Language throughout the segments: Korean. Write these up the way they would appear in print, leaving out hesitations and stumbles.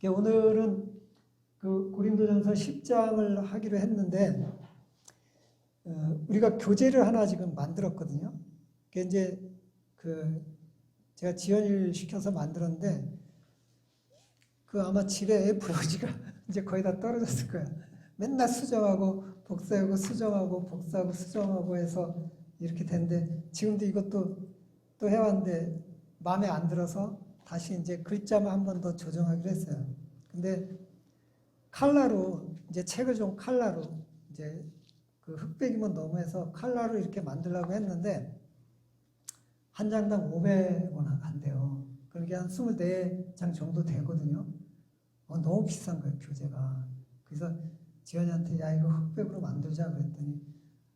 오늘은 그 고린도전서 10장을 하기로 했는데 우리가 교재를 하나 지금 만들었거든요. 그게 이제 제가 지연일 시켜서 만들었는데 아마 집에 A4용지가 이제 거의 다 떨어졌을 거야. 맨날 수정하고 복사하고 수정하고 복사하고 수정하고 해서 이렇게 된데 지금도 이것도 또 해왔는데 마음에 안 들어서 다시 이제 글자만 한 번 더 조정하기로 했어요. 근데 칼라로 이제 책을 좀 칼라로 이제 그 흑백이면 너무 해서 칼라로 이렇게 만들려고 했는데 한 장당 500원 한대요. 그게 한 24장 정도 되거든요. 너무 비싼 거예요, 교재가. 그래서 지연이한테 야 이거 흑백으로 만들자 그랬더니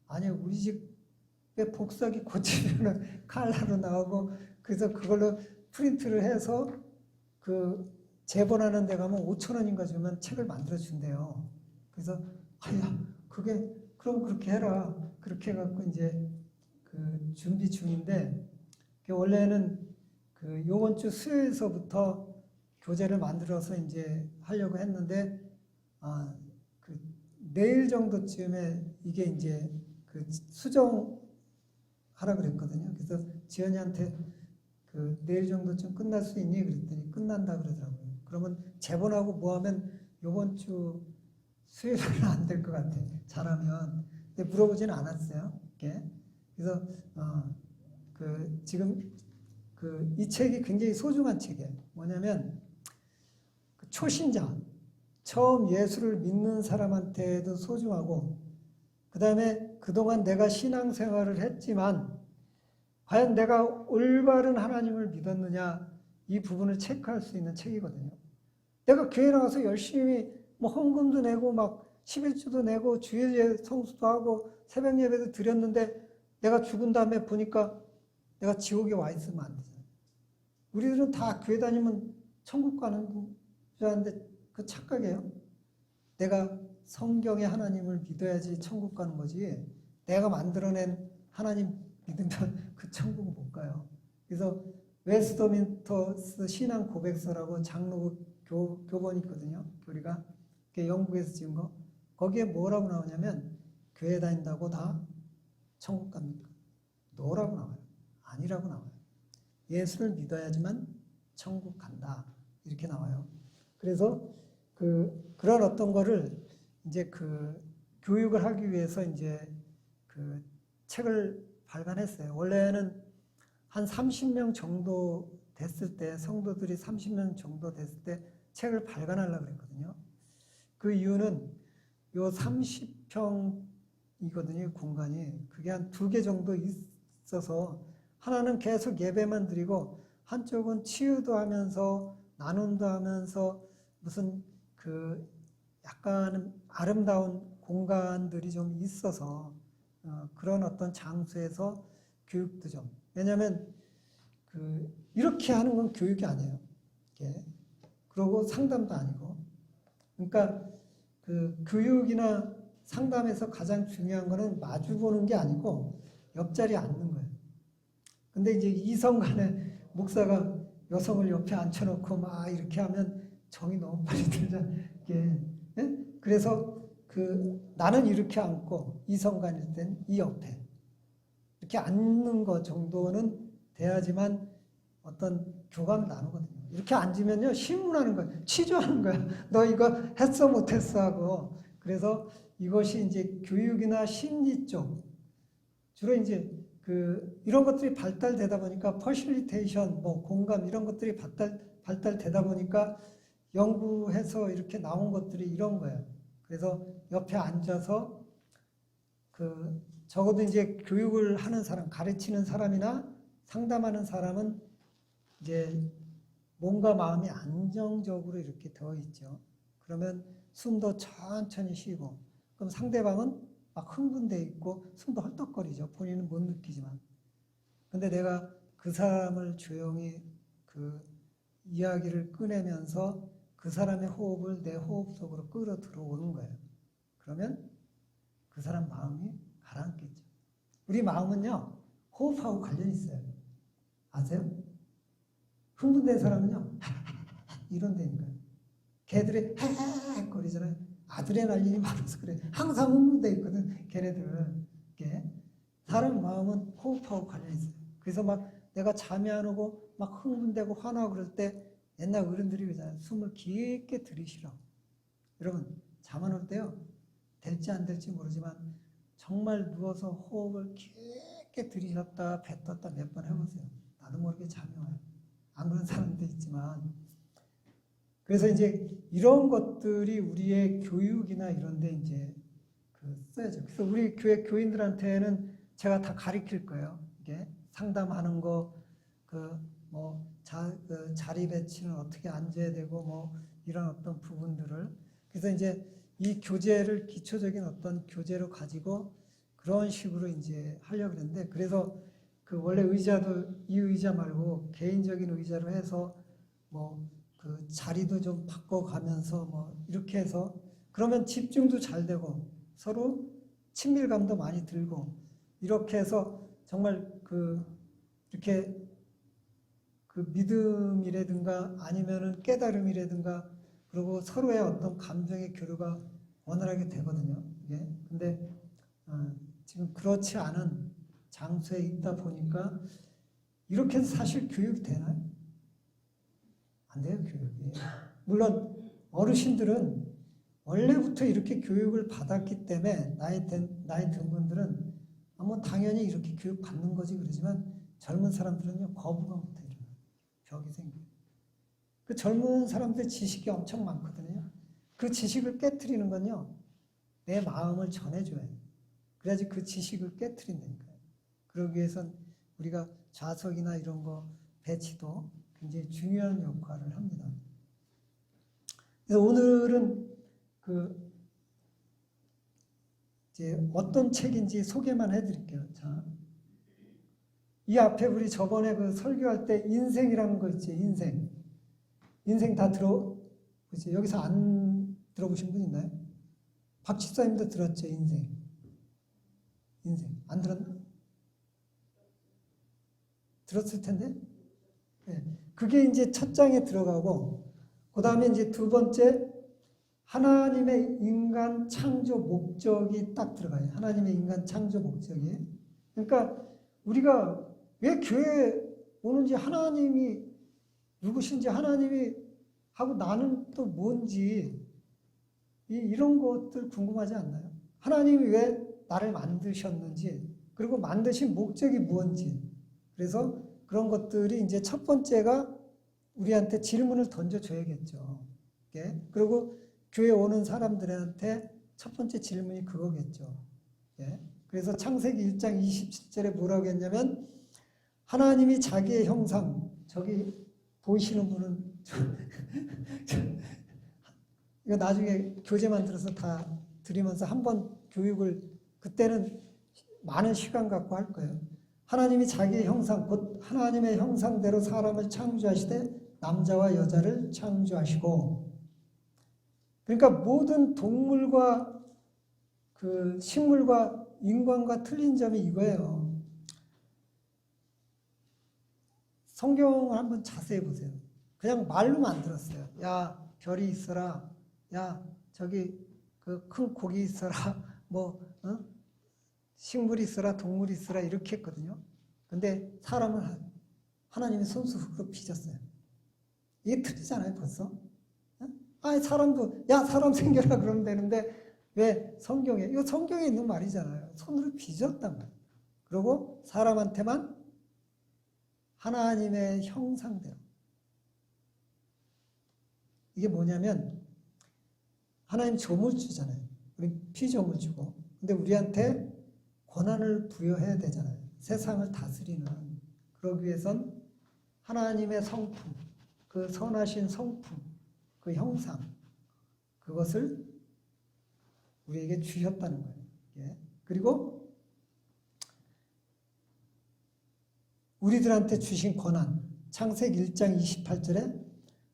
아니 우리 집에 복사기 고치면은 칼라로 나오고 그래서 그걸로 프린트를 해서 재본하는 데 가면 5,000원인가 주면 책을 만들어 준대요. 그래서 아야 그게 그럼 그렇게 해라. 그렇게 해갖고 이제 준비 중인데 원래는 요번 주 수요일서부터 교재를 만들어서 이제 하려고 했는데 내일 정도쯤에 이게 이제 수정하라 그랬거든요. 그래서 지연이한테 내일 정도쯤 끝날 수 있니? 그랬더니 끝난다 그러더라고요. 그러면 재본하고 뭐 하면 요번 주 수요일은 안 될 것 같아. 잘하면. 근데 물어보지는 않았어요. 이렇게. 그래서 지금 이 책이 굉장히 소중한 책이에요. 뭐냐면 초신자, 처음 예수를 믿는 사람한테도 소중하고 그 다음에 그동안 내가 신앙생활을 했지만 과연 내가 올바른 하나님을 믿었느냐 이 부분을 체크할 수 있는 책이거든요. 내가 교회 나와서 열심히 뭐 헌금도 내고 막 11주도 내고 주일 성수도 하고 새벽 예배도 드렸는데 내가 죽은 다음에 보니까 내가 지옥에 와 있으면 안 되잖아요. 우리들은 다 교회 다니면 천국 가는 줄 아는데 그 착각이에요. 내가 성경의 하나님을 믿어야지 천국 가는 거지 내가 만들어낸 하나님 믿으면 그 천국은 못 가요. 그래서 웨스트민스터 신앙 고백서라고 장로교 교본이 있거든요. 교리가 영국에서 지은 거. 거기에 뭐라고 나오냐면 교회 다닌다고 다 천국 갑니까? 노라고 나와요. 아니라고 나와요. 예수를 믿어야지만 천국 간다. 이렇게 나와요. 그래서 그런 어떤 거를 이제 교육을 하기 위해서 이제 책을 발간했어요. 원래는 한 30명 정도 됐을 때, 성도들이 30명 정도 됐을 때 책을 발간하려고 그랬거든요. 그 이유는 요 30평이거든요, 공간이. 그게 한 2개 정도 있어서 하나는 계속 예배만 드리고 한쪽은 치유도 하면서 나눔도 하면서 무슨 약간 아름다운 공간들이 좀 있어서 그런 어떤 장소에서 교육도 좀. 왜냐하면 이렇게 하는 건 교육이 아니에요. 이게. 그리고 상담도 아니고. 그러니까 교육이나 상담에서 가장 중요한 거는 마주보는 게 아니고 옆자리에 앉는 거예요. 근데 이제 이성 간에 목사가 여성을 옆에 앉혀놓고 막 이렇게 하면 정이 너무 빨리 들잖아요. 예? 그래서 나는 이렇게 앉고 이성 간일 땐 이 옆에 이렇게 앉는 것 정도는 돼야지만 어떤 교감을 나누거든요. 이렇게 앉으면요 신문하는 거예요. 취조하는 거야. 너 이거 했어 못했어 하고. 그래서 이것이 이제 교육이나 심리 쪽 주로 이제 이런 것들이 발달되다 보니까 퍼실리테이션, 뭐 공감 이런 것들이 발달되다 보니까 연구해서 이렇게 나온 것들이 이런 거예요. 그래서 옆에 앉아서 적어도 이제 교육을 하는 사람, 가르치는 사람이나 상담하는 사람은 이제 몸과 마음이 안정적으로 이렇게 되어 있죠. 그러면 숨도 천천히 쉬고, 그럼 상대방은 막 흥분돼 있고 숨도 헐떡거리죠. 본인은 못 느끼지만. 근데 내가 그 사람을 조용히 이야기를 꺼내면서 그 사람의 호흡을 내 호흡 속으로 끌어 들어오는 거예요. 그러면 그 사람 마음이 가라앉겠죠. 우리 마음은요, 호흡하고 관련이 있어요. 아세요? 흥분된 사람은요, 이런 데인 거예요. 걔들이 헤헤거리잖아요. 아드레날린이 많아서 그래. 항상 흥분돼 있거든. 걔네들은. 이게 사람 마음은 호흡하고 관련 있어요. 그래서 막 내가 잠이 안 오고 막 흥분되고 화나고 그럴 때 옛날 어른들이 그러잖아요. 숨을 깊게 들이쉬라. 여러분 잠 안 올 때요. 될지 안 될지 모르지만 정말 누워서 호흡을 깊게 들이쉬었다 뱉었다 몇 번 해보세요. 나도 모르게 잠이 와요. 안 그런 사람도 있지만. 그래서 이제 이런 것들이 우리의 교육이나 이런 데 이제 써야죠. 그래서 우리 교회 교인들한테는 제가 다 가르칠 거예요. 이게 상담하는 거, 자리 배치는 어떻게 앉아야 되고 뭐 이런 어떤 부분들을. 그래서 이제 이 교재를 기초적인 어떤 교재로 가지고 그런 식으로 이제 하려고 그랬는데, 그래서 그 원래 의자도 이 의자 말고 개인적인 의자로 해서 뭐 그 자리도 좀 바꿔가면서 뭐 이렇게 해서 그러면 집중도 잘 되고 서로 친밀감도 많이 들고 이렇게 해서 정말 이렇게 믿음이라든가 아니면은 깨달음이라든가 그리고 서로의 어떤 감정의 교류가 원활하게 되거든요. 이게. 근데 지금 그렇지 않은 장소에 있다 보니까 이렇게 해서 사실 교육이 되나요? 안 돼요, 교육이. 물론 어르신들은 원래부터 이렇게 교육을 받았기 때문에 나이 든 분들은 뭐 당연히 이렇게 교육 받는 거지 그러지만 젊은 사람들은요 거부감부터 일어나요. 벽이 생겨요. 그 젊은 사람들 지식이 엄청 많거든요. 그 지식을 깨트리는 건요 내 마음을 전해줘야 해요. 그래야지 그 지식을 깨트린다니까요. 그러기 위해선 우리가 좌석이나 이런 거 배치도 굉장히 중요한 역할을 합니다. 그래서 오늘은 이제 어떤 책인지 소개만 해드릴게요. 자, 이 앞에 우리 저번에 설교할 때 인생이라는 거 있지, 인생. 인생 다 그치? 여기서 안 들어보신 분 있나요? 박 집사님도 들었죠, 인생. 안 들었나? 들었을 텐데? 네. 그게 이제 첫 장에 들어가고, 그 다음에 이제 두 번째, 하나님의 인간 창조 목적이 딱 들어가요. 하나님의 인간 창조 목적이. 그러니까 우리가 왜 교회에 오는지, 하나님이 누구신지, 하나님이 하고 나는 또 뭔지, 이런 것들 궁금하지 않나요? 하나님이 왜 나를 만드셨는지, 그리고 만드신 목적이 무엇인지. 그래서 그런 것들이 이제 첫 번째가 우리한테 질문을 던져줘야겠죠. 예? 그리고 교회 오는 사람들한테 첫 번째 질문이 그거겠죠. 예? 그래서 창세기 1장 27절에 뭐라고 했냐면 하나님이 자기의 형상, 저기 보이시는 분은 이거 나중에 교재 만들어서 다 드리면서 한번 교육을 그때는 많은 시간 갖고 할 거예요. 하나님이 자기의 형상, 곧 하나님의 형상대로 사람을 창조하시되 남자와 여자를 창조하시고, 그러니까 모든 동물과 식물과 인간과 틀린 점이 이거예요. 성경을 한번 자세히 보세요. 그냥 말로만 안 들었어요. 야, 별이 있어라. 야, 저기 큰 고기 있어라. 식물이 있어라, 동물이 있어라 이렇게 했거든요. 근데 사람을 하나님이 손수로 빚었어요. 이게 틀리잖아요, 벌써. 사람도 사람 생겨라 그러면 되는데 왜 성경에, 이거 성경에 있는 말이잖아요. 손으로 빚었단 말이에요. 그리고 사람한테만 하나님의 형상대로. 이게 뭐냐면 하나님 조물 주잖아요. 우리 피조물 주고. 근데 우리한테 권한을 부여해야 되잖아요. 세상을 다스리는. 그러기 위해선 하나님의 성품, 그 선하신 성품, 그 형상, 그것을 우리에게 주셨다는 거예요. 예. 그리고 우리들한테 주신 권한, 창세기 1장 28절에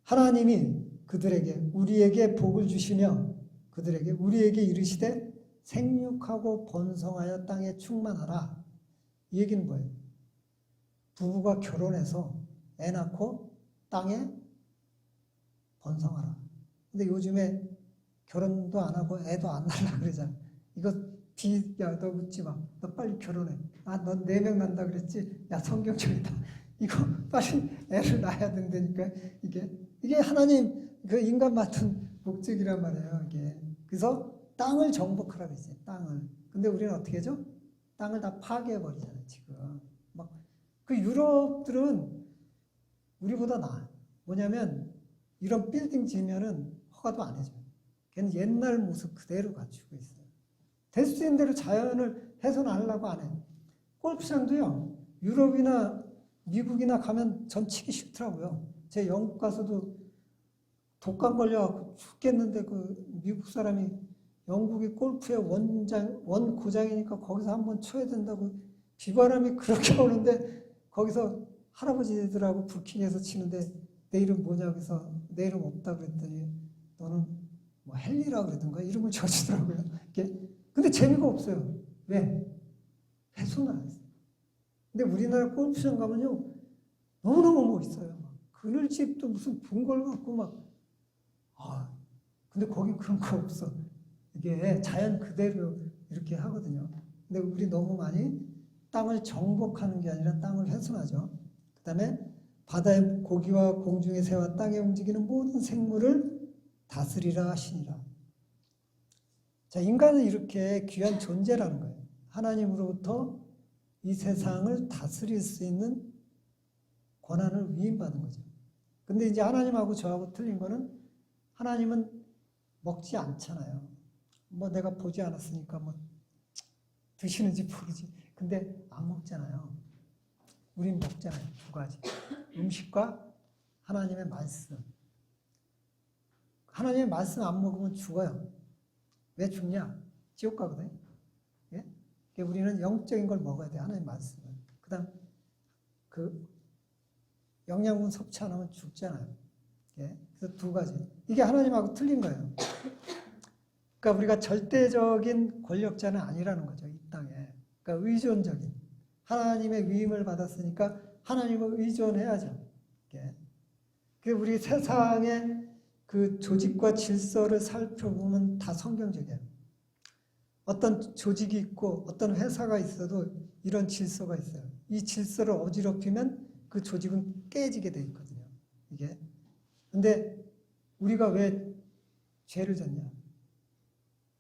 하나님이 그들에게 우리에게 복을 주시며 그들에게 우리에게 이르시되 생육하고 번성하여 땅에 충만하라. 이 얘기는 뭐예요? 부부가 결혼해서 애 낳고 땅에 번성하라. 근데 요즘에 결혼도 안 하고 애도 안 낳으려고 그러잖아. 이거 야, 너 웃지 마. 너 빨리 결혼해. 아, 넌 4명 난다 그랬지? 야, 성경적이다. 이거 빨리 애를 낳아야 된다니까. 이게 하나님 그 인간 맡은 목적이란 말이에요. 이게. 그래서 땅을 정복하라고 했어요. 땅을. 근데 우리는 어떻게 하죠? 땅을 다 파괴해버리잖아요. 지금. 막 그 유럽들은 우리보다 나아요. 뭐냐면 이런 빌딩 지으면은 허가도 안 해줘요. 걔는 옛날 모습 그대로 갖추고 있어요. 될 수 있는 대로 자연을 훼손하려고 안 해요. 골프장도요. 유럽이나 미국이나 가면 전 치기 싫더라고요. 제 영국 가서도 독감 걸려갖고 죽겠는데 그 미국 사람이 영국이 골프의 원고장이니까 거기서 한번 쳐야 된다고 비바람이 그렇게 오는데 거기서 할아버지들하고 부킹해서 치는데 내 이름 뭐냐고 해서 내 이름 없다 그랬더니 너는 뭐 헨리라 그러던가 이름을 적어주더라고요. 근데 재미가 없어요. 왜? 훼손을 안 했어요. 근데 우리나라 골프장 가면요 너무너무 멋있어요. 그늘집도 무슨 붕걸 같고 막 근데 거기 그런 거 없어. 이게 자연 그대로 이렇게 하거든요. 근데 우리 너무 많이 땅을 정복하는 게 아니라 땅을 훼손하죠. 그 다음에 바다의 고기와 공중의 새와 땅에 움직이는 모든 생물을 다스리라 하시니라. 자, 인간은 이렇게 귀한 존재라는 거예요. 하나님으로부터 이 세상을 다스릴 수 있는 권한을 위임받은 거죠. 근데 이제 하나님하고 저하고 틀린 거는 하나님은 먹지 않잖아요. 뭐 내가 보지 않았으니까 뭐 드시는지 모르지. 근데 안 먹잖아요. 우린 먹잖아요. 두 가지. 음식과 하나님의 말씀. 하나님의 말씀 안 먹으면 죽어요. 왜 죽냐? 지옥 가거든요. 예? 그러니까 우리는 영적인 걸 먹어야 돼. 하나님의 말씀을. 그 다음 그 영양분 섭취 안 하면 죽잖아요. 예? 그래서 두 가지. 이게 하나님하고 틀린 거예요. 그러니까 우리가 절대적인 권력자는 아니라는 거죠. 이 땅에. 그러니까 의존적인. 하나님의 위임을 받았으니까 하나님을 의존해야죠. 예? 우리 세상의 그 조직과 질서를 살펴보면 다 성경적이에요. 어떤 조직이 있고 어떤 회사가 있어도 이런 질서가 있어요. 이 질서를 어지럽히면 그 조직은 깨지게 돼 있거든요. 이게. 근데 우리가 왜 죄를 졌냐?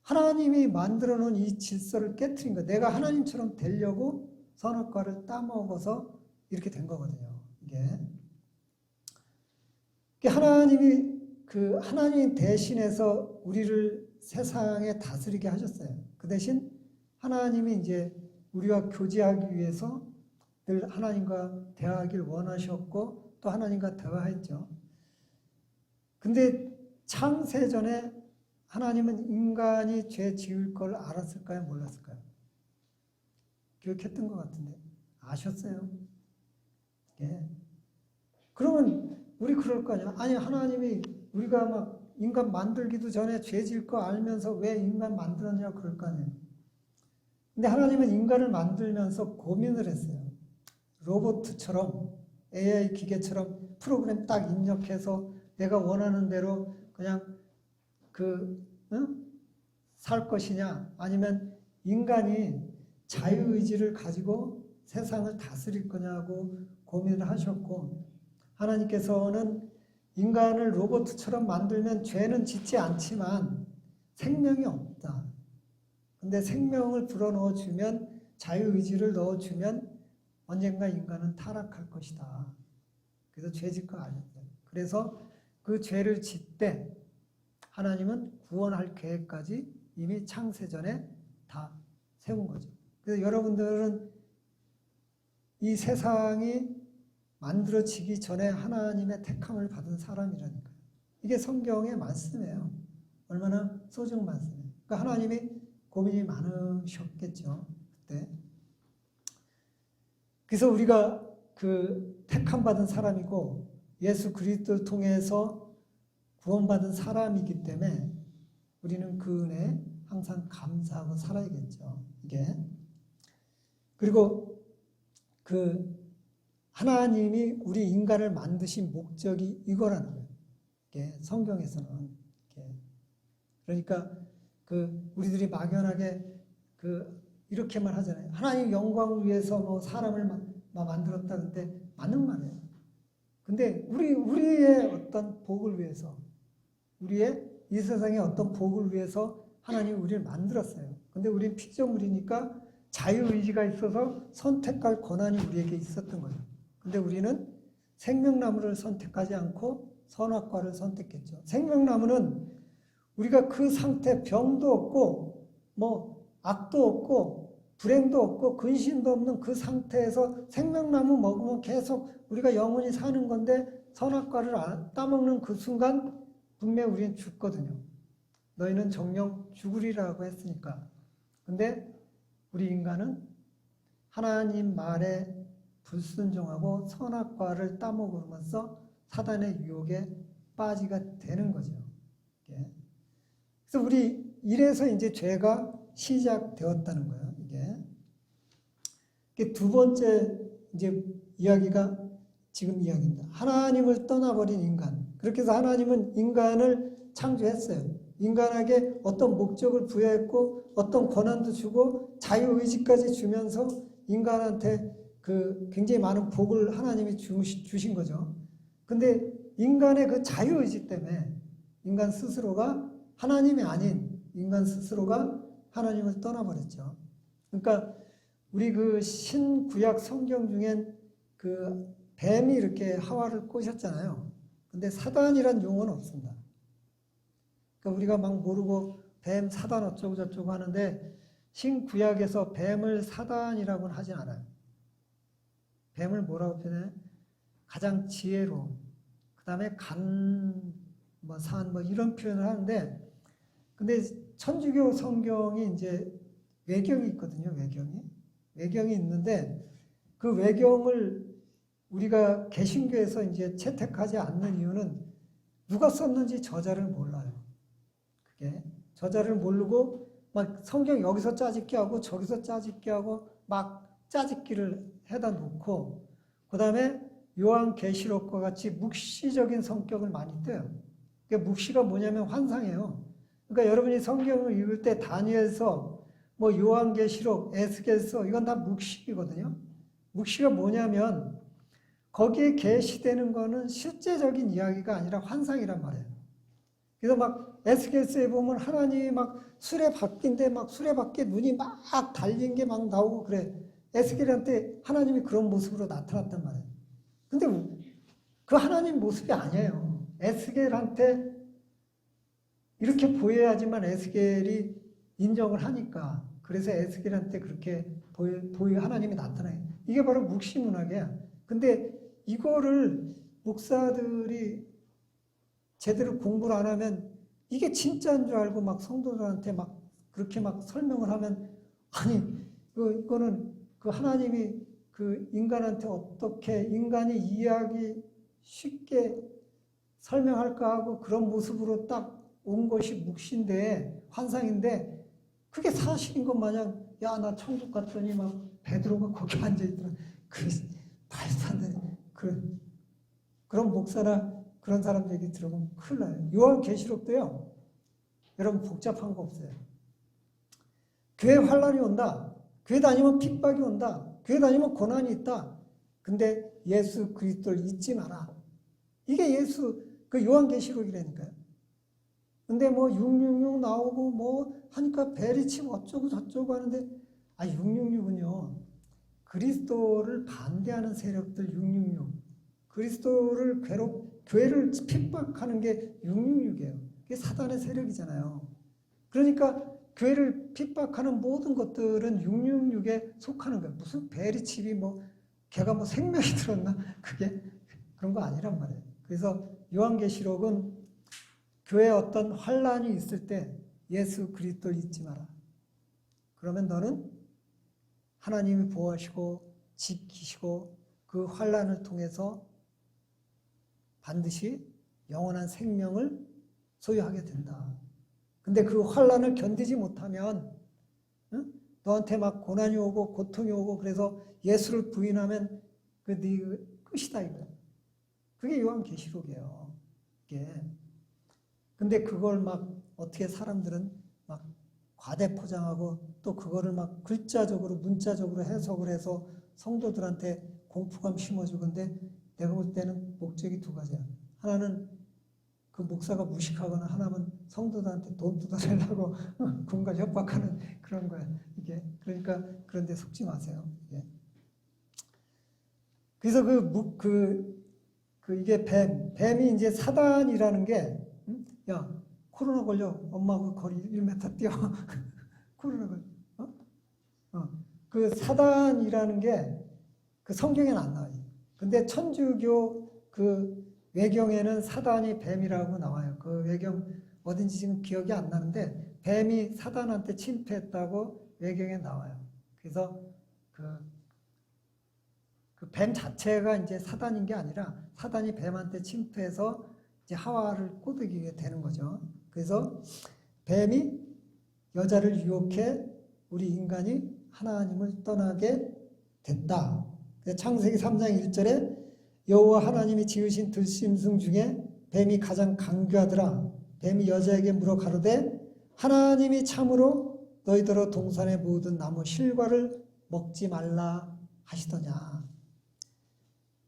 하나님이 만들어 놓은 이 질서를 깨트린 거예요. 내가 하나님처럼 되려고 선악과를 따먹어서 이렇게 된 거거든요. 이게. 하나님 대신해서 우리를 세상에 다스리게 하셨어요. 그 대신 하나님이 이제 우리와 교제하기 위해서 늘 하나님과 대화하길 원하셨고 또 하나님과 대화했죠. 근데 창세전에 하나님은 인간이 죄 지을 걸 알았을까요? 몰랐을까요? 기억했던 것 같은데 아셨어요? 예. 그러면 우리 그럴 거 아니야? 아니 하나님이 우리가 막 인간 만들기도 전에 죄 지을 거 알면서 왜 인간 만들었냐 그럴 거 아니에요? 근데 하나님은 인간을 만들면서 고민을 했어요. 로봇처럼 AI 기계처럼 프로그램 딱 입력해서 내가 원하는 대로 그냥 살 것이냐 아니면 인간이 자유의지를 가지고 세상을 다스릴 거냐고 고민을 하셨고 하나님께서는 인간을 로봇처럼 만들면 죄는 짓지 않지만 생명이 없다. 근데 생명을 불어넣어주면 자유의지를 넣어주면 언젠가 인간은 타락할 것이다. 그래서 죄 짓고 알렸어요. 그래서 그 죄를 짓되 하나님은 구원할 계획까지 이미 창세전에 다 세운 거죠. 그래서 여러분들은 이 세상이 만들어지기 전에 하나님의 택함을 받은 사람이라니까요. 이게 성경의 말씀이에요. 얼마나 소중한 말씀이에요. 그러니까 하나님이 고민이 많으셨겠죠. 그때. 그래서 우리가 그 택함 받은 사람이고 예수 그리스도를 통해서 구원받은 사람이기 때문에 우리는 그 은혜에 항상 감사하고 살아야겠죠. 이게. 그리고 하나님이 우리 인간을 만드신 목적이 이거라는 거예요. 이게 성경에서는. 그러니까 우리들이 막연하게 이렇게만 하잖아요. 하나님 영광을 위해서 뭐 사람을 만들었다. 근데 맞는 말이에요. 근데 우리의 어떤 복을 위해서, 우리의 이 세상의 어떤 복을 위해서 하나님이 우리를 만들었어요. 근데 우리는 피조물이니까 자유의지가 있어서 선택할 권한이 우리에게 있었던 거예요. 근데 우리는 생명나무를 선택하지 않고 선악과를 선택했죠. 생명나무는 우리가 그 상태, 병도 없고 뭐 악도 없고 불행도 없고 근심도 없는 그 상태에서 생명나무 먹으면 계속 우리가 영원히 사는 건데, 선악과를 따먹는 그 순간 분명히 우리는 죽거든요. 너희는 정령 죽으리라고 했으니까. 근데 우리 인간은 하나님 말에 불순종하고 선악과를 따먹으면서 사단의 유혹에 빠지게 되는 거죠. 그래서 이래서 이제 죄가 시작되었다는 거예요. 이게 두 번째 이제 이야기가 지금 이야기입니다. 하나님을 떠나버린 인간. 그렇게 해서 하나님은 인간을 창조했어요. 인간에게 어떤 목적을 부여했고 어떤 권한도 주고 자유의지까지 주면서 인간한테 굉장히 많은 복을 하나님이 주신 거죠. 근데 인간의 그 자유의지 때문에 인간 스스로가 하나님이 아닌 인간 스스로가 하나님을 떠나버렸죠. 그러니까 우리 신구약 성경 중엔 뱀이 이렇게 하와를 꼬셨잖아요. 근데 사단이란 용어는 없습니다. 그러니까 우리가 막 모르고 뱀, 사단 어쩌고 저쩌고 하는데 신구약에서 뱀을 사단이라고는 하진 않아요. 뱀을 뭐라고 표현해요? 가장 지혜로운, 그 다음에 산, 이런 표현을 하는데, 근데 천주교 성경이 이제 외경이 있거든요, 외경이 있는데, 그 외경을 우리가 개신교에서 이제 채택하지 않는 이유는 누가 썼는지 저자를 몰라요. 그게 저자를 모르고 막 성경 여기서 짜집기 하고 저기서 짜집기 하고 막 짜집기를 해다 놓고, 그 다음에 요한계시록과 같이 묵시적인 성격을 많이 떼요. 그러니까 묵시가 뭐냐면 환상이에요. 그러니까 여러분이 성경을 읽을 때 다니엘서, 요한계시록, 에스겔서 이건 다 묵시이거든요. 묵시가 뭐냐면 거기에 계시되는 거는 실제적인 이야기가 아니라 환상이란 말이에요. 그래서 막 에스겔서에 보면 하나님이 막 수레바퀴인데 막 수레바퀴에 눈이 막 달린 게 막 나오고 그래. 에스겔한테 하나님이 그런 모습으로 나타났단 말이에요. 근데 그 하나님 모습이 아니에요. 에스겔한테 이렇게 보여야지만 에스겔이 인정을 하니까. 그래서 에스겔한테 그렇게 하나님이 나타나요. 이게 바로 묵시문학이야. 근데 이거를 목사들이 제대로 공부를 안 하면 이게 진짜인 줄 알고 막 성도들한테 막 그렇게 막 설명을 하면, 아니 이거는 하나님이 인간한테 어떻게 인간이 이해하기 쉽게 설명할까 하고 그런 모습으로 딱 온 것이 묵시인데, 환상인데, 그게 사실인 것 마냥, 야, 나 천국 갔더니 막 베드로가 거기 앉아있더라. 말도 안 되는 그런 목사나 그런 사람 얘기 들어보면 큰일 나요. 요한계시록도요, 여러분 복잡한 거 없어요. 교회 환란이 온다. 교회 다니면 핍박이 온다. 교회 다니면 고난이 있다. 근데 예수 그리스도를 잊지 마라. 이게 요한계시록이라니까요. 근데 666 나오고 하니까 베리치고 어쩌고 저쩌고 하는데, 666은요, 그리스도를 반대하는 세력들 666. 그리스도를 교회를 핍박하는 게 666이에요. 그게 사단의 세력이잖아요. 그러니까 교회를 핍박하는 모든 것들은 666에 속하는 거예요. 무슨 베리칩이 걔가 생명이 들었나? 그게 그런 거 아니란 말이에요. 그래서 요한계시록은 교회에 어떤 환란이 있을 때 예수 그리스도를 잊지 마라. 그러면 너는 하나님이 보호하시고 지키시고 그 환란을 통해서 반드시 영원한 생명을 소유하게 된다. 근데 그 환란을 견디지 못하면, 응? 너한테 막 고난이 오고 고통이 오고 그래서 예수를 부인하면 네 끝이다 이거야. 그게 요한계시록이에요. 이게. 근데 그걸 막 어떻게 사람들은 막 과대 포장하고 또 그거를 막 글자적으로 문자적으로 해석을 해서 성도들한테 공포감 심어주고. 근데 내가 볼 때는 목적이 두 가지야. 하나는 그 목사가 무식하거나, 하나는 성도들한테 돈 뜯어내려고 군과 협박하는 그런 거야 이게. 그러니까 그런데 속지 마세요. 이게. 그래서 이게 뱀이 이제 사단이라는 게, 야, 코로나 걸려. 엄마 그 거리 1m 뛰어. 코로나 걸려. 그 사단이라는 게 그 성경에는 안 나와요. 근데 천주교 그 외경에는 사단이 뱀이라고 나와요. 그 외경 어딘지 지금 기억이 안 나는데 뱀이 사단한테 침투했다고 외경에 나와요. 그래서 그 뱀 자체가 이제 사단인 게 아니라 사단이 뱀한테 침투해서 이제 하와를 꼬드기게 되는 거죠. 그래서 뱀이 여자를 유혹해 우리 인간이 하나님을 떠나게 됐다. 창세기 3장 1절에 여호와 하나님이 지으신 들짐승 중에 뱀이 가장 강교하더라. 뱀이 여자에게 물어 가로되 하나님이 참으로 너희더러 동산의 모든 나무 실과를 먹지 말라 하시더냐.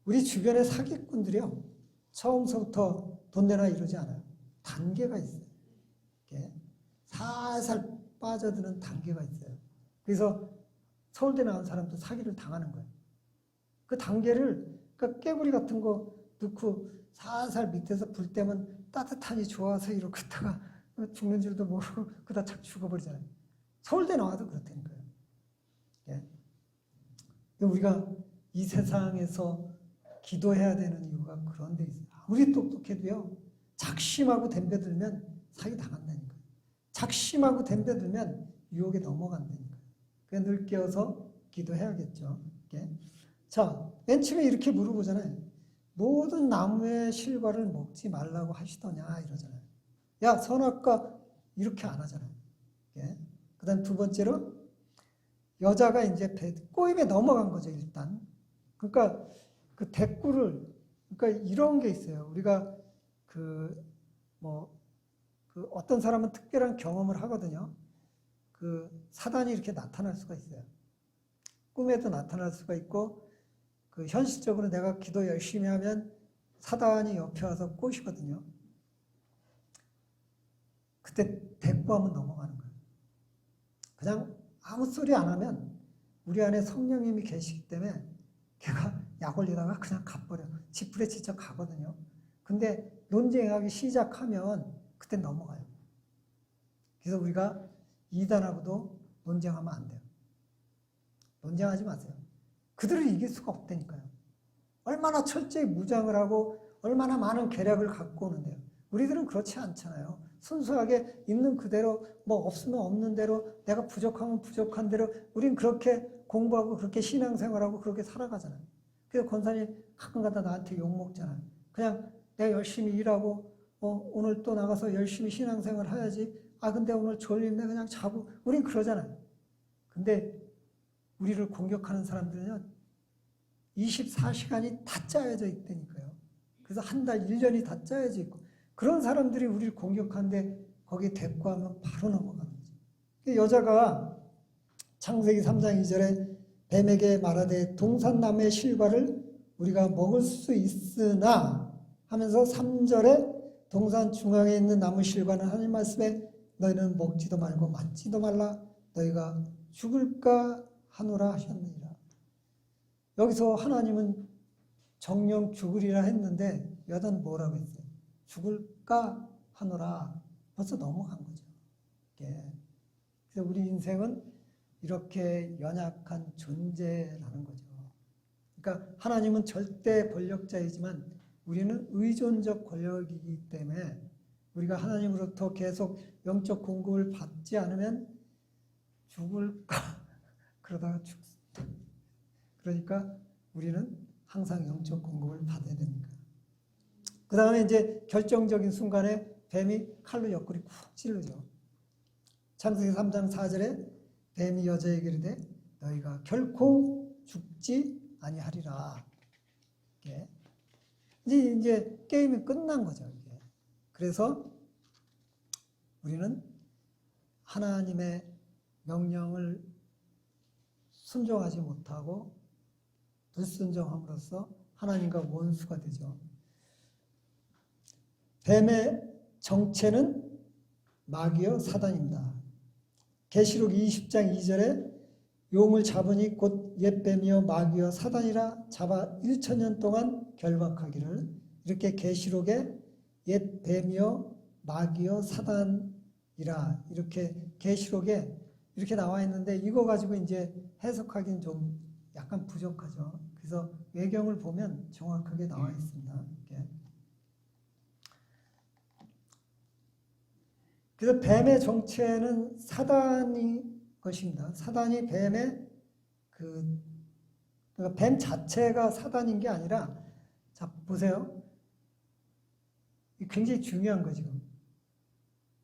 우리 주변의 사기꾼들이요, 처음서부터 돈 내나 이러지 않아요. 단계가 있어요. 이렇게 살살 빠져드는 단계가 있어요. 그래서 서울대 나온 사람도 사기를 당하는 거예요. 그 단계를, 그러니까 깨구리 같은 거 넣고 살살 밑에서 불 때면 따뜻하니 좋아서 이렇게 다가 죽는 줄도 모르고 그다 착 죽어버리잖아요. 서울대 나와도 그렇다니까요. 예. 우리가 이 세상에서 기도해야 되는 이유가 그런 데 있어요. 아무리 똑똑해도요, 작심하고 덤벼들면 사기 당한다니까요. 작심하고 덤벼들면 유혹에 넘어간다니까요. 그래서 늘 깨어서 기도해야겠죠. 예. 자, 맨 처음에 이렇게 물어보잖아요. 모든 나무의 실과를 먹지 말라고 하시더냐 이러잖아요. 야, 선악과 이렇게 안 하잖아요. 예. 그 다음 두 번째로 여자가 이제 꼬임에 넘어간 거죠, 일단. 그러니까 그 대꾸를, 그러니까 이런 게 있어요. 우리가 어떤 사람은 특별한 경험을 하거든요. 그 사단이 이렇게 나타날 수가 있어요. 꿈에도 나타날 수가 있고, 그 현실적으로 내가 기도 열심히 하면 사단이 옆에 와서 꼬시거든요. 그때 대꾸하면 넘어가는 거예요. 그냥 아무 소리 안 하면 우리 안에 성령님이 계시기 때문에 걔가 약 올리다가 그냥 가버려. 지푸레 지쳐 가거든요. 근데 논쟁하기 시작하면 그때 넘어가요. 그래서 우리가 이단하고도 논쟁하면 안 돼요. 논쟁하지 마세요. 그들을 이길 수가 없다니까요. 얼마나 철저히 무장을 하고 얼마나 많은 계략을 갖고 오는데요. 우리들은 그렇지 않잖아요. 순수하게 있는 그대로, 뭐 없으면 없는 대로, 내가 부족하면 부족한 대로 우린 그렇게 공부하고 그렇게 신앙생활하고 그렇게 살아가잖아요. 그래서 권사님 가끔가다 나한테 욕먹잖아요. 그냥 내가 열심히 일하고 오늘 또 나가서 열심히 신앙생활 해야지. 근데 오늘 졸린데 그냥 자고. 우린 그러잖아요. 근데 우리를 공격하는 사람들은요, 24시간이 다 짜여져 있다니까요. 그래서 한 달, 1년이 다 짜여져 있고, 그런 사람들이 우리를 공격하는데 거기에 대꾸하면 바로 넘어가는 거죠. 여자가 창세기 3장 2절에 뱀에게 말하되 동산나무의 실과를 우리가 먹을 수 있으나 하면서 3절에 동산 중앙에 있는 나무 실과는 하나님 말씀에 너희는 먹지도 말고 맞지도 말라 너희가 죽을까 하노라 하셨느니라. 여기서 하나님은 정령 죽으리라 했는데 여자는 뭐라고 했어요? 죽을까 하노라. 벌써 넘어간 거죠. 예. 그래서 우리 인생은 이렇게 연약한 존재라는 거죠. 그러니까 하나님은 절대 권력자이지만 우리는 의존적 권력이기 때문에 우리가 하나님으로부터 계속 영적 공급을 받지 않으면 죽을까 그러다가 죽습니다. 그러니까 우리는 항상 영적 공급을 받아야 됩니다. 그 다음에 이제 결정적인 순간에 뱀이 칼로 옆구리 쿡 찔르죠. 창세기 3장 4절에 뱀이 여자에게 이르되 너희가 결코 죽지 아니하리라. 이제 게임이 끝난 거죠. 이게. 그래서 우리는 하나님의 명령을 순종하지 못하고 불순종함으로써 하나님과 원수가 되죠. 뱀의 정체는 마귀요 사단입니다. 계시록 20장 2절에 용을 잡으니 곧 옛뱀이요 마귀요 사단이라 잡아 1000년 동안 결박하기를, 이렇게 계시록에 옛뱀이요 마귀요 사단이라 이렇게 계시록에 이렇게 나와 있는데, 이거 가지고 이제 해석하기는 좀 약간 부족하죠. 그래서 외경을 보면 정확하게 나와 있습니다. 이렇게. 그래서 뱀의 정체는 사단이 것입니다. 사단이 뱀의 그러니까 뱀 자체가 사단인 게 아니라, 자 보세요. 굉장히 중요한 거 지금.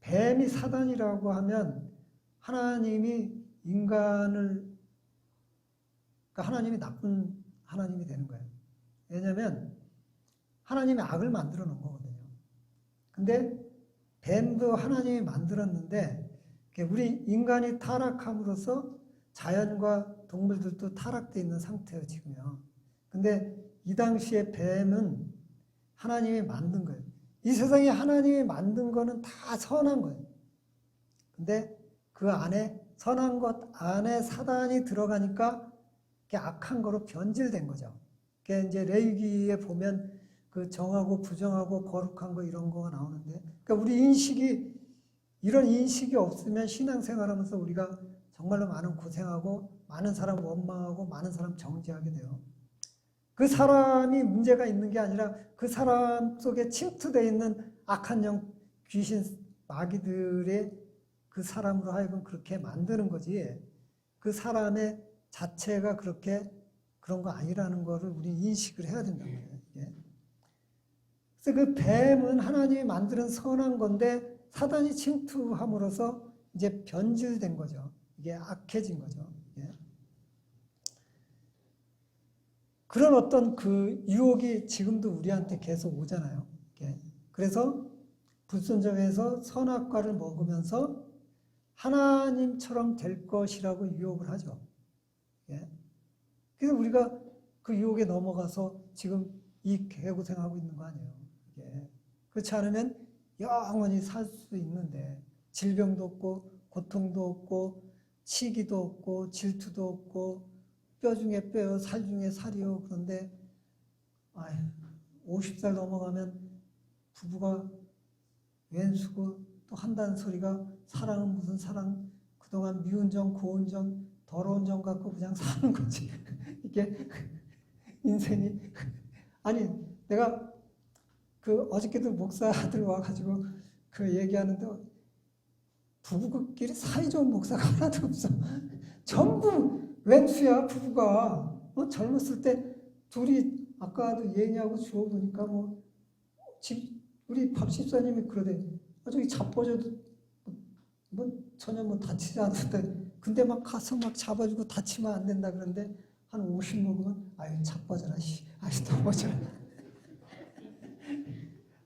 뱀이 사단이라고 하면 하나님이 인간을, 그러니까 하나님이 나쁜 하나님이 되는 거예요. 왜냐하면 하나님이 악을 만들어 놓은 거거든요. 근데 뱀도 하나님이 만들었는데 우리 인간이 타락함으로써 자연과 동물들도 타락되어 있는 상태예요, 지금요. 근데 이 당시에 뱀은 하나님이 만든 거예요. 이 세상에 하나님이 만든 거는 다 선한 거예요. 근데 그 안에, 선한 것 안에 사단이 들어가니까 그게 악한 거로 변질된 거죠. 그게 이제 레위기에 보면 그 정하고 부정하고 거룩한 거 이런 거가 나오는데, 그러니까 우리 인식이, 이런 인식이 없으면 신앙생활하면서 우리가 정말로 많은 고생하고 많은 사람 원망하고 많은 사람 정죄하게 돼요. 그 사람이 문제가 있는 게 아니라 그 사람 속에 침투되어 있는 악한 영, 귀신, 마귀들의 그 사람으로 하여금 그렇게 만드는 거지, 그 사람의 자체가 그렇게 그런 거 아니라는 거를 우리 인식을 해야 된다는 거예요. 예. 그래서 그 뱀은 하나님이 만드는 선한 건데 사단이 침투함으로써 이제 변질된 거죠. 이게 악해진 거죠. 예. 그런 어떤 그 유혹이 지금도 우리한테 계속 오잖아요. 예. 그래서 불순종해서 선악과를 먹으면서 하나님처럼 될 것이라고 유혹을 하죠. 예. 그래서 우리가 그 유혹에 넘어가서 지금 이 개고생하고 있는 거 아니에요. 예. 그렇지 않으면 영원히 살 수 있는데, 질병도 없고 고통도 없고 치기도 없고 질투도 없고 뼈 중에 뼈요 살 중에 살이요. 그런데 50살 넘어가면 부부가 왼수고 또 한다는 소리가, 사랑은 무슨 사랑, 그동안 미운 정 고운 정 더러운 정 갖고 그냥 사는 거지. 이게 인생이. 아니 내가 그 어저께도 목사들 와가지고 그 얘기하는데, 부부끼리 사이좋은 목사가 하나도 없어. 전부 왼수야 부부가. 젊었을 때 둘이, 아까도 얘기하고 주워보니까 우리 박 집사님이 그러대. 저기 자빠져도 전혀 다치지 않았대. 근데 막 가서 막 잡아주고 다치면 안 된다 그러는데, 한 50 먹으면 아유 자빠져라 넘어져라.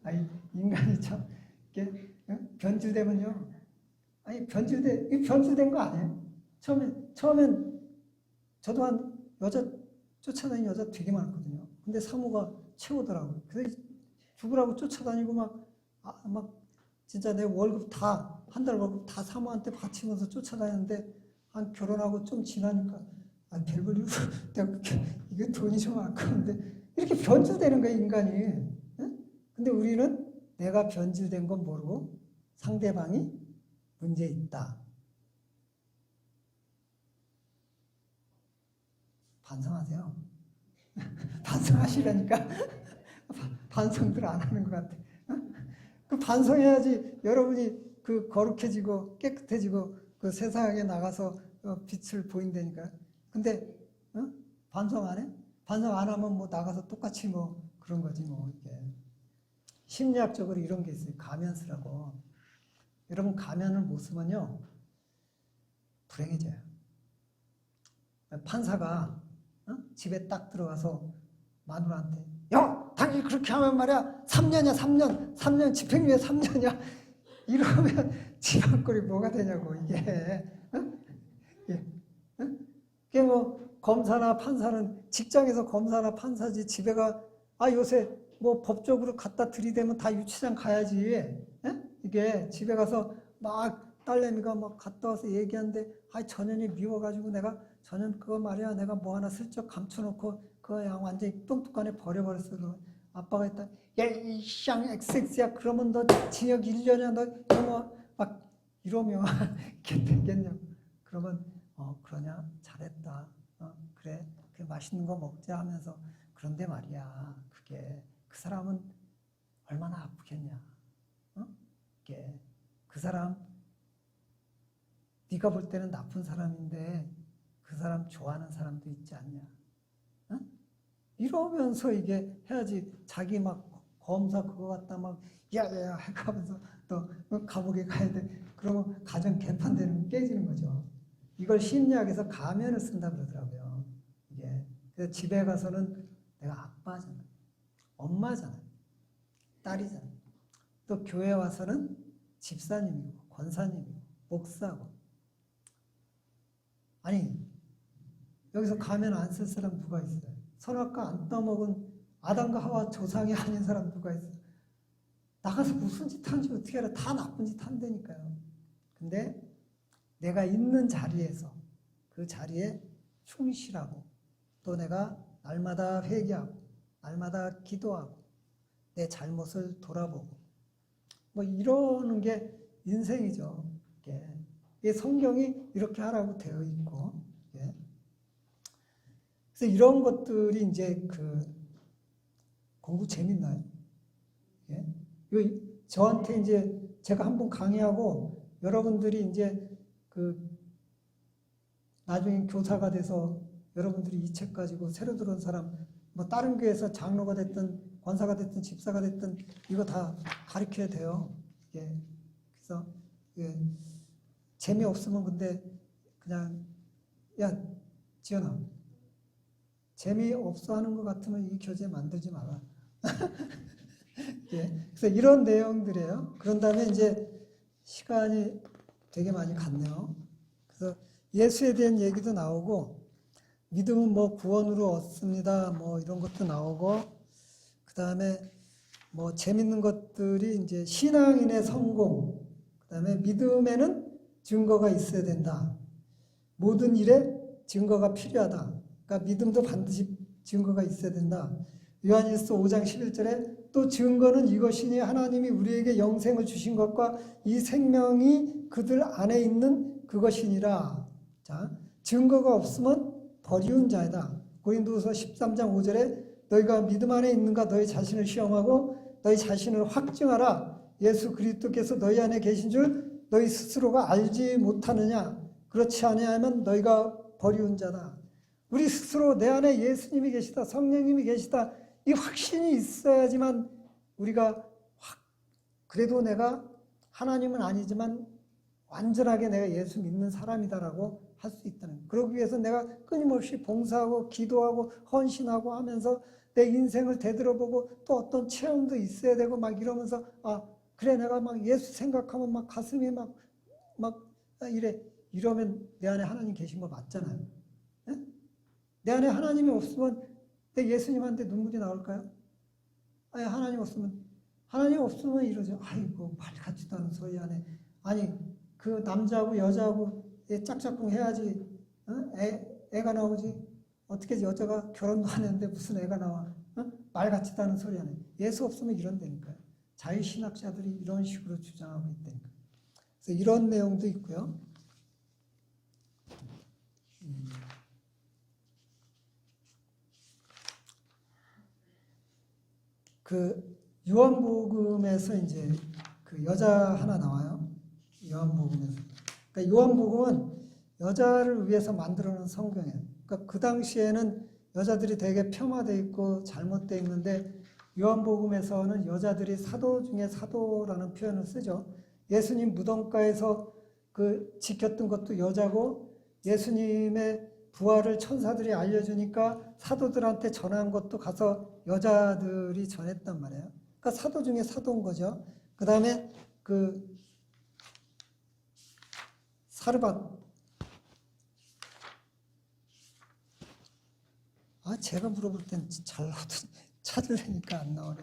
아니 인간이 참 이게 변질되면요. 아니 변질된 거 아니에요? 처음엔 저도 한 여자 쫓아다니는 여자 되게 많았거든요. 근데 사모가 최고더라고요. 그래서 죽으라고 쫓아다니고 막 진짜 내 월급 다, 한 달 월급 다 사모한테 바치면서 쫓아다녔는데, 한 결혼하고 좀 지나니까 별볼일 내가 이게 돈이 좀 아까운데, 이렇게 변질되는 거야 인간이. 응? 근데 우리는 내가 변질된 건 모르고 상대방이 문제 있다. 반성하세요. 반성하시라니까. 반성들 안 하는 것 같아. 그 반성해야지 여러분이 그 거룩해지고 깨끗해지고 그 세상에 나가서 빛을 보인다니까. 근데 반성 안 해? 반성 안 하면 나가서 똑같이 그런 거지 이게. 심리학적으로 이런 게 있어요. 가면스라고. 여러분 가면을 못 쓰면요 불행해져요. 판사가 집에 딱 들어가서 마누라한테, 야 당신 그렇게 하면 말이야 3년이야 3년 집행유예 3년이야. 이러면 집안꼴이 뭐가 되냐고 이게. 어? 예. 어? 이게 뭐 검사나 판사는 직장에서 검사나 판사지 집에가 요새 뭐 법적으로 갖다 들이대면 다 유치장 가야지. 예? 이게 집에 가서 막 딸내미가 막 갔다 와서 얘기하는데 전현이 미워가지고 내가 전현 그거 말이야 내가 뭐 하나 슬쩍 감춰놓고 그거 그냥 완전히 똥뚝간에 버려버렸어. 그러면 아빠가 했다. 야, 이쌍 XX야. 그러면 너 징역 1년이야. 너 이러면 막 이러면 이렇게 되겠냐고. 그러면 그러냐? 잘했다. 그래 맛있는 거 먹자 하면서 그런데 말이야. 그게 그 사람은 얼마나 아프겠냐. 이게 그 사람 네가 볼 때는 나쁜 사람인데 그 사람 좋아하는 사람도 있지 않냐. 이러면서 이게 해야지. 자기 막 검사 그거 갖다 막 야야야 하면서 또 감옥에 가야 돼. 그러면 가정 개판되는 깨지는 거죠. 이걸 심리학에서 가면을 쓴다 그러더라고요. 이게 그래서 집에 가서는 내가 아빠잖아, 엄마잖아, 딸이잖아. 또 교회 와서는 집사님이고 권사님이고 목사고. 아니 여기서 가면 안 쓸 사람 누가 있어요? 선악과 안 따먹은 아담과 하와 조상이 아닌 사람 누가 있어요? 나가서 무슨 짓 하는지 어떻게 알아? 다 나쁜 짓 한다니까요. 근데 내가 있는 자리에서 그 자리에 충실하고 또 내가 날마다 회개하고 날마다 기도하고 내 잘못을 돌아보고 뭐 이러는 게 인생이죠. 이게 성경이 이렇게 하라고 되어 있고. 그래서 이런 것들이 이제 공부 재밌나요? 저한테 이제 제가 한번 강의하고 여러분들이 이제 나중에 교사가 돼서 여러분들이 이 책 가지고 새로 들어온 사람 뭐 다른 교회에서 장로가 됐든 권사가 됐든 집사가 됐든 이거 다 가르쳐야 돼요. 그래서 재미없으면 근데 그냥 야 지연아 재미없어 하는 것 같으면 이 교재 만들지 마라. 그래서 이런 내용들이에요. 그런 다음에 이제 시간이 되게 많이 갔네요. 그래서 예수에 대한 얘기도 나오고 믿음은 뭐 구원으로 얻습니다. 뭐 이런 것도 나오고 그 다음에 뭐 재밌는 것들이 이제 신앙인의 성공, 그 다음에 믿음에는 증거가 있어야 된다. 모든 일에 증거가 필요하다. 그러니까 믿음도 반드시 증거가 있어야 된다. 요한일서 5장 11절에 또 증거는 이것이니 하나님이 우리에게 영생을 주신 것과 이 생명이 그들 안에 있는 그것이니라. 자, 증거가 없으면 버리운 자이다. 고린도후서 13장 5절에 너희가 믿음 안에 있는가 너희 자신을 시험하고 너희 자신을 확증하라. 예수 그리스도께서 너희 안에 계신 줄 너희 스스로가 알지 못하느냐. 그렇지 아니하면 너희가 버리운 자다. 우리 스스로 내 안에 예수님이 계시다, 성령님이 계시다, 이 확신이 있어야지만 우리가 그래도 내가 하나님은 아니지만 완전하게 내가 예수 믿는 사람이다라고 할 수 있다는. 그러기 위해서 내가 끊임없이 봉사하고 기도하고 헌신하고 하면서 내 인생을 되돌아보고 또 어떤 체험도 있어야 되고 막 이러면서 그래 내가 막 예수 생각하면 막 가슴이 막 이러면 내 안에 하나님 계신 거 맞잖아요. 네? 내 안에 하나님이 없으면 내 예수님한테 눈물이 나올까요? 하나님 없으면 이러죠. 아이고 말 같지도 않은 소리 하네. 아니 그 남자하고 여자하고 짝짝꿍 해야지 애가 나오지. 어떻게 여자가 결혼도 안 했는데 무슨 애가 나와. 말 같지도 않은 소리 하네. 예수 없으면 이런다니까요. 자유신학자들이 이런 식으로 주장하고 있다니까. 그래서 이런 내용도 있고요. 요한복음에서 이제 여자 하나 나와요. 요한복음에서. 그러니까 요한복음은 여자를 위해서 만들어 놓은 성경이에요. 그러니까 그 당시에는 여자들이 되게 폄하되어 있고 잘못되어 있는데 요한복음에서는 여자들이 사도 중에 사도라는 표현을 쓰죠. 예수님 무덤가에서 지켰던 것도 여자고 예수님의 부활을 천사들이 알려주니까 사도들한테 전한 것도 가서 여자들이 전했단 말이에요. 그러니까 사도 중에 사도인 거죠. 그 다음에 사르밧. 제가 물어볼 땐 잘 나오더니 찾으려니까 안 나오네.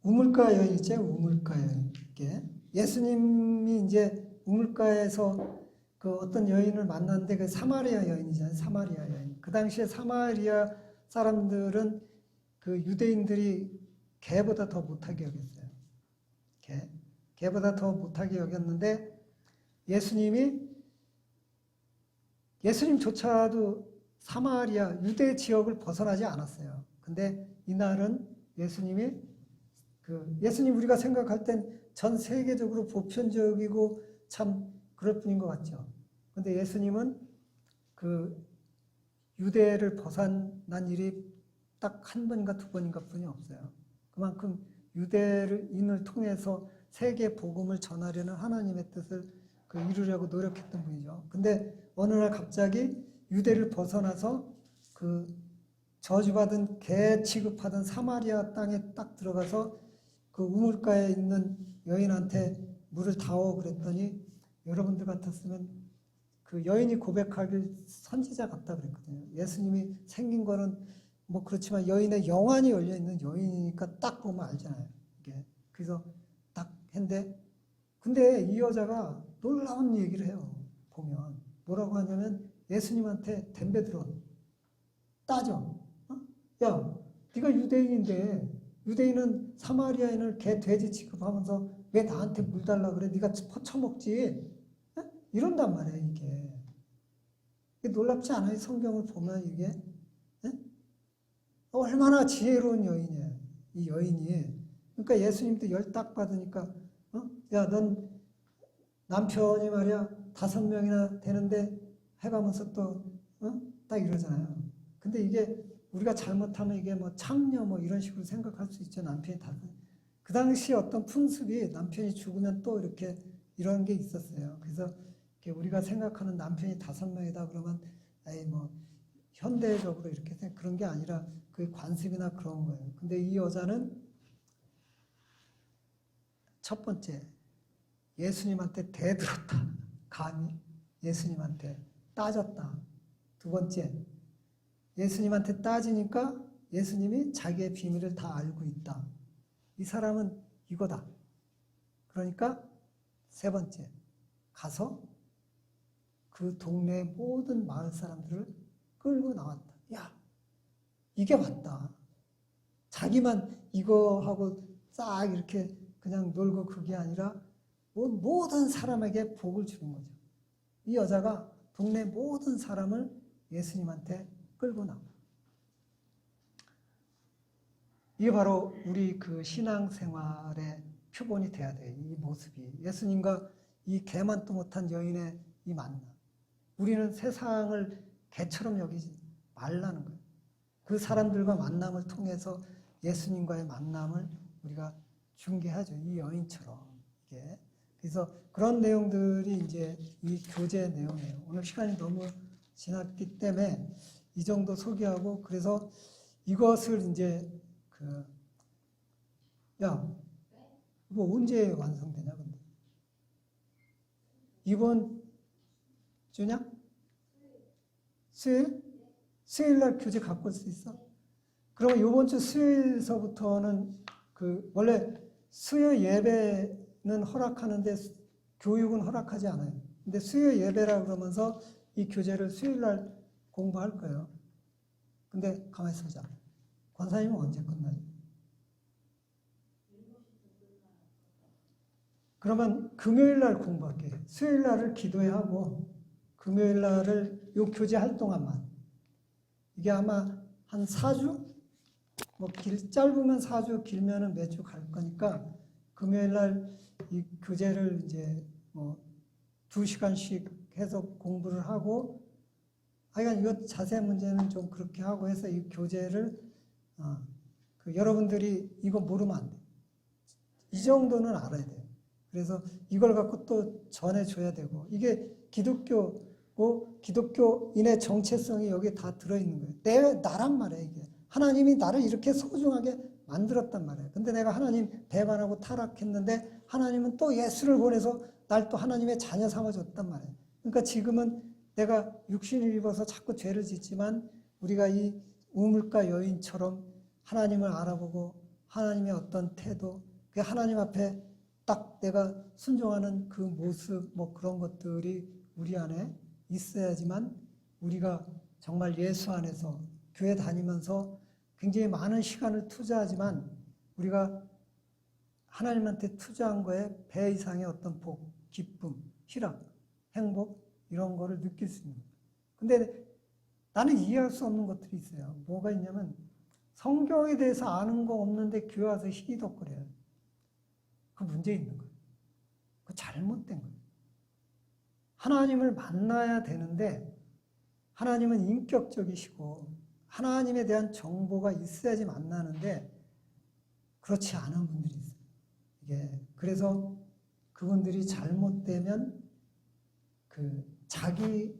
우물가 여인이죠. 우물가 여인. 예수님이 이제 우물가에서 그 어떤 여인을 만났는데 그 사마리아 여인이잖아요. 사마리아 여인. 그 당시에 사마리아 사람들은 그 유대인들이 개보다 더 못하게 여겼어요. 개보다 더 못하게 여겼는데 예수님조차도 사마리아 유대 지역을 벗어나지 않았어요. 근데 이날은 예수님 우리가 생각할 땐 전 세계적으로 보편적이고 참 그럴 뿐인 것 같죠. 근데 예수님은 그 유대를 벗어난 일이 딱 한 번인가 두 번인가 뿐이 없어요. 그만큼 유대인을 통해서 세계 복음을 전하려는 하나님의 뜻을 이루려고 노력했던 분이죠. 근데 어느 날 갑자기 유대를 벗어나서 그 저주받은 개 취급하던 사마리아 땅에 딱 들어가서 그 우물가에 있는 여인한테 물을 다오 그랬더니 여러분들 같았으면 그 여인이 고백하길 선지자 같다 그랬거든요. 예수님이 생긴 거는 뭐 그렇지만 여인의 영안이 열려 있는 여인이니까 딱 보면 알잖아요. 이게. 그래서 딱 했는데 근데 이 여자가 놀라운 얘기를 해요. 보면 뭐라고 하냐면 예수님한테 덤벼들어 따져. 야, 네가 유대인인데 유대인은 사마리아인을 개 돼지 취급하면서 왜 나한테 물 달라 그래? 네가 퍼쳐먹지. 이런단 말이에요. 이게 놀랍지 않아요? 성경을 보면 이게 얼마나 지혜로운 여인이에요. 이 여인이. 그러니까 예수님도 열 딱 받으니까 야, 넌 남편이 말이야 5명이나 되는데 해가면서 또 딱 이러잖아요. 근데 이게 우리가 잘못하면 이게 뭐 창녀 뭐 이런 식으로 생각할 수 있죠. 남편이 그 당시 어떤 풍습이 남편이 죽으면 또 이렇게 이런 게 있었어요. 그래서 우리가 생각하는 남편이 5명이다 그러면 에이 뭐 현대적으로 이렇게 그런 게 아니라 그 관습이나 그런 거예요. 근데 이 여자는 첫 번째 예수님한테 대들었다. 감히 예수님한테 따졌다. 두 번째 예수님한테 따지니까 예수님이 자기의 비밀을 다 알고 있다. 이 사람은 이거다. 그러니까 세 번째 가서 그 동네 모든 마을 사람들을 끌고 나왔다. 야, 이게 맞다. 자기만 이거 하고 싹 이렇게 그냥 놀고 그게 아니라 모든 사람에게 복을 주는 거죠. 이 여자가 동네 모든 사람을 예수님한테 끌고 나와. 이게 바로 우리 그 신앙생활의 표본이 돼야 돼요. 이 모습이. 예수님과 이 개만도 못한 여인의 이 만남. 우리는 세상을 개처럼 여기지 말라는 거예요. 그 사람들과 만남을 통해서 예수님과의 만남을 우리가 중개하죠. 이 여인처럼. 이게. 그래서 그런 내용들이 이제 이 교재 내용이에요. 오늘 시간이 너무 지났기 때문에 이 정도 소개하고 그래서 이것을 이제 이거 언제 완성되냐 근데 이번 주냐? 수요일? 수요일날 교재 갖고 올 수 있어? 그러면 이번 주 수요일서부터는 원래 수요 예배는 허락하는데 교육은 허락하지 않아요. 근데 수요 예배라 그러면서 이 교재를 수요일날 공부할 거예요. 근데 가만히 있어보자. 권사님은 언제 끝나요? 그러면 금요일날 공부할게요. 수요일날을 기도회 하고 금요일날을 요 교재 할 동안만. 이게 아마 한 4주? 뭐 짧으면 4주, 길면은 매주 갈 거니까 금요일날 이 교재를 이제 뭐 2시간씩 해서 공부를 하고 하여간 이거 자세한 문제는 좀 그렇게 하고 해서 이 교재를 여러분들이 이거 모르면 안 돼. 이 정도는 알아야 돼요. 그래서 이걸 갖고 또 전해줘야 되고 이게 기독교 기독교인의 정체성이 여기에 다 들어있는 거예요. 나란 말이에요, 이게. 하나님이 나를 이렇게 소중하게 만들었단 말이에요. 근데 내가 하나님 배반하고 타락했는데 하나님은 또 예수를 보내서 날 또 하나님의 자녀 삼아줬단 말이에요. 그러니까 지금은 내가 육신을 입어서 자꾸 죄를 짓지만 우리가 이 우물가 여인처럼 하나님을 알아보고 하나님의 어떤 태도, 그 하나님 앞에 딱 내가 순종하는 그 모습, 뭐 그런 것들이 우리 안에 있어야지만 우리가 정말 예수 안에서 교회 다니면서 굉장히 많은 시간을 투자하지만 우리가 하나님한테 투자한 거에 배 이상의 어떤 복, 기쁨, 희락, 행복 이런 거를 느낄 수 있는 거예요. 근데 나는 이해할 수 없는 것들이 있어요. 뭐가 있냐면 성경에 대해서 아는 거 없는데 교회 와서 희덕거려요. 그 문제 있는 거예요. 그 잘못된 거예요. 하나님을 만나야 되는데 하나님은 인격적이시고 하나님에 대한 정보가 있어야지 만나는데 그렇지 않은 분들이 있어요. 이게 그래서 그분들이 잘못되면 그 자기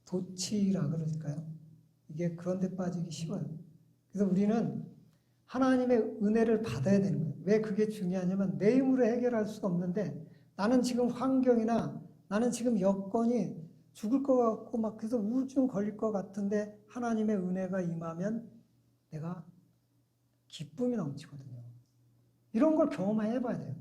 도취라 그럴까요? 이게 그런 데 빠지기 쉬워요. 그래서 우리는 하나님의 은혜를 받아야 되는 거예요. 왜 그게 중요하냐면 내 힘으로 해결할 수가 없는데 나는 지금 환경이나 나는 지금 여건이 죽을 것 같고 막 그래서 우울증 걸릴 것 같은데 하나님의 은혜가 임하면 내가 기쁨이 넘치거든요. 이런 걸 경험해 봐야 돼요.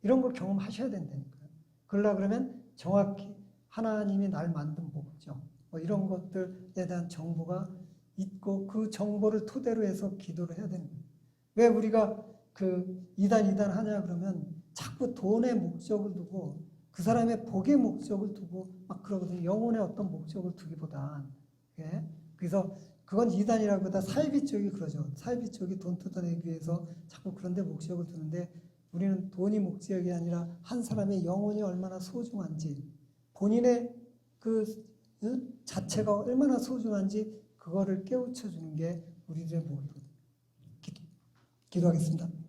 이런 걸 경험하셔야 된다니까요. 그러려고 그러면 정확히 하나님이 날 만든 목적, 뭐 이런 것들에 대한 정보가 있고 그 정보를 토대로 해서 기도를 해야 되는 거예요. 왜 우리가 그 이단 하냐 그러면 자꾸 돈의 목적을 두고 그 사람의 복의 목적을 두고 막 그러거든요. 영혼의 어떤 목적을 두기보단. 예? 그래서 그건 이단이라기보다 사이비 쪽이 그러죠. 사이비 쪽이 돈 뜯어내기 위해서 자꾸 그런 데 목적을 두는데 우리는 돈이 목적이 아니라 한 사람의 영혼이 얼마나 소중한지 본인의 그 자체가 얼마나 소중한지 그거를 깨우쳐 주는 게 우리들의 목표입니다. 기도하겠습니다.